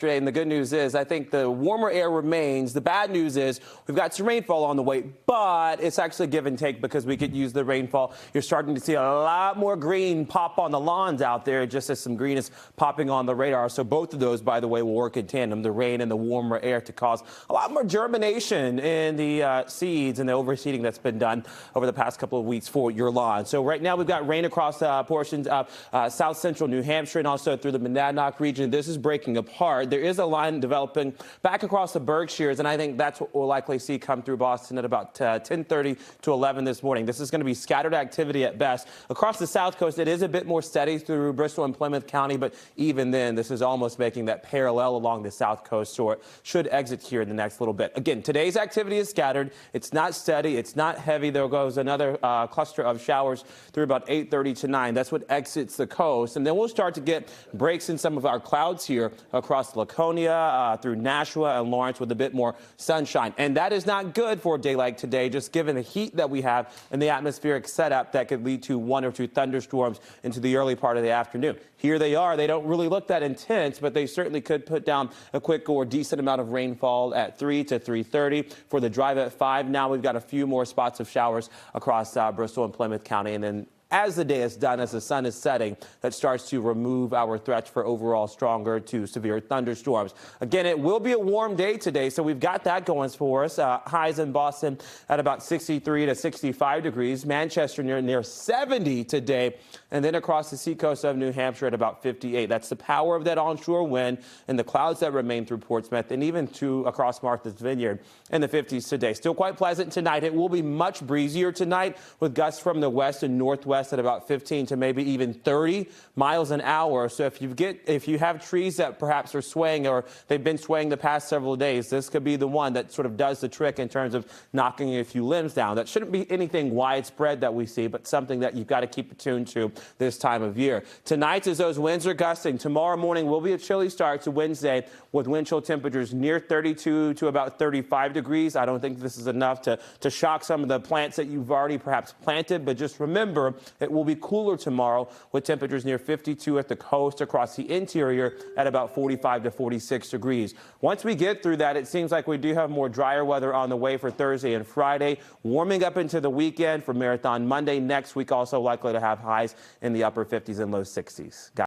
And the good news is, I think the warmer air remains. The bad news is we've got some rainfall on the way, but it's actually give and take because we could use the rainfall. You're starting to see a lot more green pop on the lawns out there, just as some green is popping on the radar. So both of those, by the way, will work in tandem, the rain and the warmer air, to cause a lot more germination in the seeds and the overseeding that's been done over the past couple of weeks for your lawn. So right now we've got rain across portions of south central New Hampshire and also through the Monadnock region. This is breaking apart. There is a line developing back across the Berkshires, and I think that's what we'll likely see come through Boston at about 10:30 to 11 this morning. This is going to be scattered activity at best. Across the south coast, it is a bit more steady through Bristol and Plymouth County, but even then, this is almost making that parallel along the south coast, so it should exit here in the next little bit. Again, today's activity is scattered. It's not steady. It's not heavy. There goes another cluster of showers through about 8:30 to 9. That's what exits the coast, and then we'll start to get breaks in some of our clouds here across Laconia, through Nashua and Lawrence with a bit more sunshine. And that is not good for a day like today, just given the heat that we have and the atmospheric setup that could lead to one or two thunderstorms into the early part of the afternoon. Here they are. They don't really look that intense, but they certainly could put down a quick or decent amount of rainfall at 3 to 3:30. For the drive at 5, now we've got a few more spots of showers across Bristol and Plymouth County. And then as the day is done, as the sun is setting, that starts to remove our threats for overall stronger to severe thunderstorms. Again, it will be a warm day today, so we've got that going for us. Highs in Boston at about 63 to 65 degrees. Manchester near 70 today. And then across the seacoast of New Hampshire at about 58. That's the power of that onshore wind and the clouds that remain through Portsmouth and even to across Martha's Vineyard in the 50s today. Still quite pleasant tonight. It will be much breezier tonight with gusts from the west and northwest at about 15 to maybe even 30 miles an hour. So if you have trees that perhaps are swaying or they've been swaying the past several days, this could be the one that sort of does the trick in terms of knocking a few limbs down. That shouldn't be anything widespread that we see, but something that you've got to keep attuned to this time of year. Tonight, as those winds are gusting, tomorrow morning will be a chilly start to Wednesday with wind chill temperatures near 32 to about 35 degrees. I don't think this is enough to shock some of the plants that you've already perhaps planted, but just remember, it will be cooler tomorrow with temperatures near 52 at the coast, across the interior at about 45 to 46 degrees. Once we get through that, it seems like we do have more drier weather on the way for Thursday and Friday, warming up into the weekend for Marathon Monday. Next week, also likely to have highs in the upper 50s and low 60s.